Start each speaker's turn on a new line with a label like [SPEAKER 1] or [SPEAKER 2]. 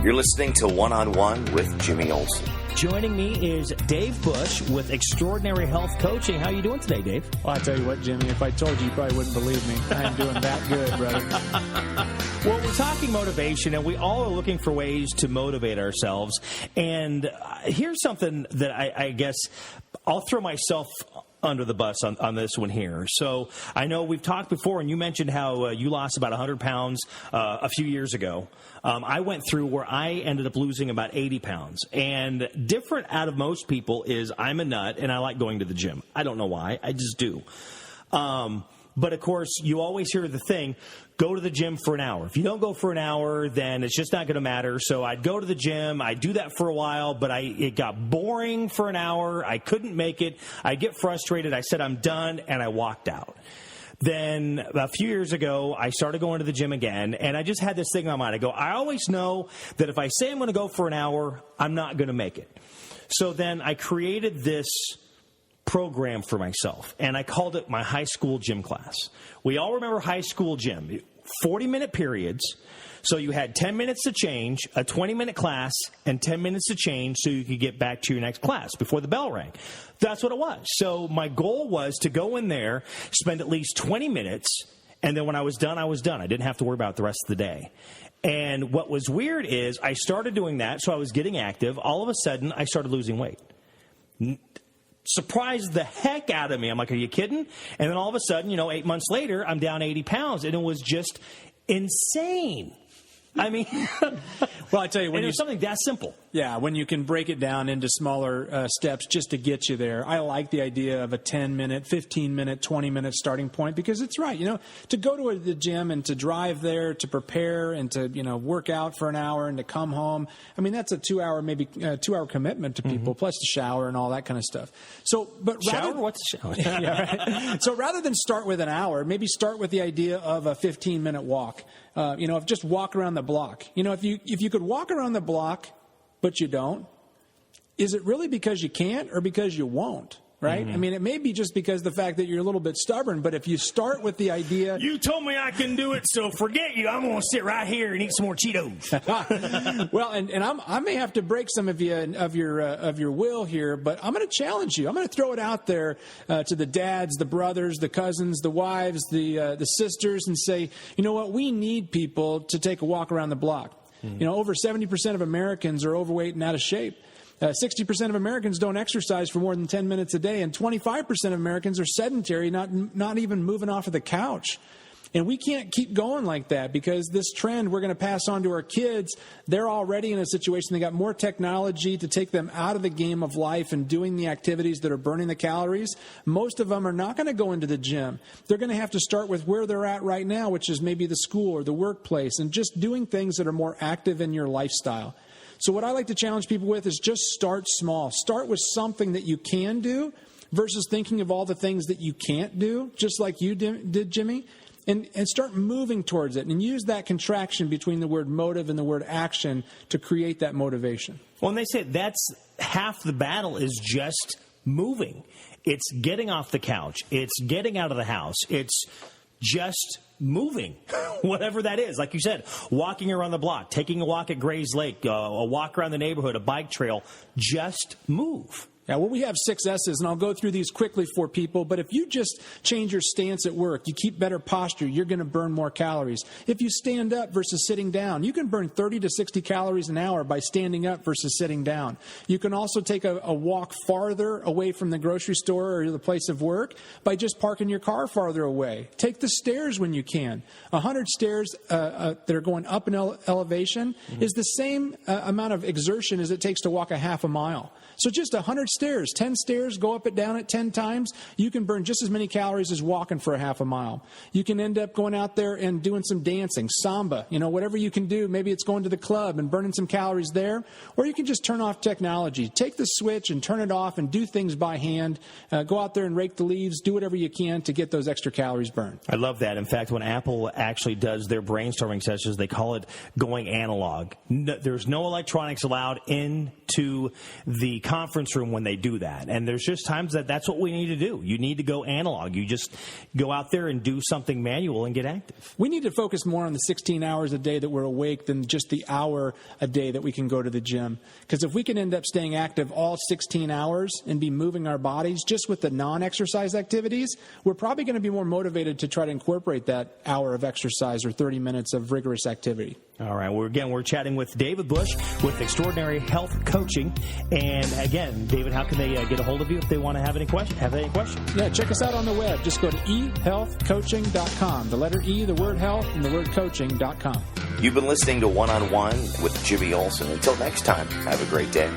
[SPEAKER 1] You're listening to One-on-One with Jimmy Olsen.
[SPEAKER 2] Joining me is Dave Bush with Extraordinary Health Coaching. How are you doing today, Dave?
[SPEAKER 3] Well, I tell you what, Jimmy, if I told you, you probably wouldn't believe me. I am doing that good, brother.
[SPEAKER 2] Well, we're talking motivation, and we all are looking for ways to motivate ourselves. And here's something that I guess I'll throw myself under the bus on this one here. So I know we've talked before, and you mentioned how you lost about 100 pounds a few years ago. I went through where I ended up losing about 80 pounds. And different out of most people is I'm a nut, and I like going to the gym. I don't know why. I just do. But, of course, you always hear the thing, go to the gym for an hour. If you don't go for an hour, then it's just not going to matter. So I'd go to the gym. I'd do that for a while, but it got boring for an hour. I couldn't make it. I'd get frustrated. I said, I'm done, and I walked out. Then a few years ago, I started going to the gym again, and I just had this thing in my mind. I go, I always know that if I say I'm going to go for an hour, I'm not going to make it. So then I created this program for myself, and I called it my high school gym class. We all remember high school gym, 40-minute periods. So you had 10 minutes to change, a 20-minute class, and 10 minutes to change so you could get back to your next class before the bell rang. That's what it was. So my goal was to go in there, spend at least 20 minutes, and then when I was done, I was done. I didn't have to worry about it the rest of the day. And what was weird is I started doing that, so I was getting active. All of a sudden, I started losing weight. Surprised the heck out of me. I'm like, are you kidding? And then all of a sudden, 8 months later, I'm down 80 pounds, and it was just insane. I mean,
[SPEAKER 3] well, I tell you, when
[SPEAKER 2] it's something that simple.
[SPEAKER 3] Yeah, when you can break it down into smaller steps just to get you there. I like the idea of a 10-minute, 15-minute, 20-minute starting point because it's right. To go to the gym and to drive there, to prepare and to, work out for an hour and to come home. I mean, that's a 2-hour commitment to people, plus the shower and all that kind of stuff. So, but
[SPEAKER 2] What's the shower?
[SPEAKER 3] Yeah, right. So rather than start with an hour, maybe start with the idea of a 15-minute walk. If just walk around the block. If you could walk around the block, but you don't, is it really because you can't or because you won't? Right? Mm-hmm. I mean, it may be just because the fact that you're a little bit stubborn, but if you start with the idea...
[SPEAKER 2] You told me I couldn't do it, so forget you. I'm going to sit right here and eat some more Cheetos.
[SPEAKER 3] Well, and I may have to break some of your will here, but I'm going to challenge you. I'm going to throw it out there to the dads, the brothers, the cousins, the wives, the sisters, and say, you know what? We need people to take a walk around the block. Mm-hmm. Over 70% of Americans are overweight and out of shape. 60% of Americans don't exercise for more than 10 minutes a day, and 25% of Americans are sedentary, not even moving off of the couch. And we can't keep going like that because this trend we're going to pass on to our kids, they're already in a situation, they got more technology to take them out of the game of life and doing the activities that are burning the calories. Most of them are not going to go into the gym. They're going to have to start with where they're at right now, which is maybe the school or the workplace, and just doing things that are more active in your lifestyle. So what I like to challenge people with is just start small. Start with something that you can do versus thinking of all the things that you can't do, just like you did, Jimmy, and start moving towards it and use that contraction between the word motive and the word action to create that motivation.
[SPEAKER 2] Well, and they say that's half the battle is just moving. It's getting off the couch. It's getting out of the house. It's just moving, whatever that is. Like you said, walking around the block, taking a walk at Gray's Lake, a walk around the neighborhood, a bike trail. Just move.
[SPEAKER 3] Yeah, well, we have 6 S's, and I'll go through these quickly for people. But if you just change your stance at work, you keep better posture, you're going to burn more calories. If you stand up versus sitting down, you can burn 30 to 60 calories an hour by standing up versus sitting down. You can also take a walk farther away from the grocery store or the place of work by just parking your car farther away. Take the stairs when you can. 100 stairs that are going up in elevation is the same amount of exertion as it takes to walk a half a mile. So just 100 stairs, 10 stairs, go up and down it 10 times. You can burn just as many calories as walking for a half a mile. You can end up going out there and doing some dancing, samba, whatever you can do. Maybe it's going to the club and burning some calories there. Or you can just turn off technology. Take the switch and turn it off and do things by hand. Go out there and rake the leaves. Do whatever you can to get those extra calories burned.
[SPEAKER 2] I love that. In fact, when Apple actually does their brainstorming sessions, they call it going analog. There's no electronics allowed into the conference room when they do that. And there's just times that's what we need to do. You need to go analog. You just go out there and do something manual and get active.
[SPEAKER 3] We need to focus more on the 16 hours a day that we're awake than just the hour a day that we can go to the gym. Because if we can end up staying active all 16 hours and be moving our bodies just with the non-exercise activities, we're probably going to be more motivated to try to incorporate that hour of exercise or 30 minutes of rigorous activity.
[SPEAKER 2] All right. We're chatting with David Bush with Extraordinary Health Coaching. And again, David, how can they get a hold of you if they want to have any questions?
[SPEAKER 3] Yeah, check us out on the web. Just go to ehealthcoaching.com. The letter E, the word health, and the word coaching.com.
[SPEAKER 1] You've been listening to One on One with Jimmy Olsen. Until next time, have a great day.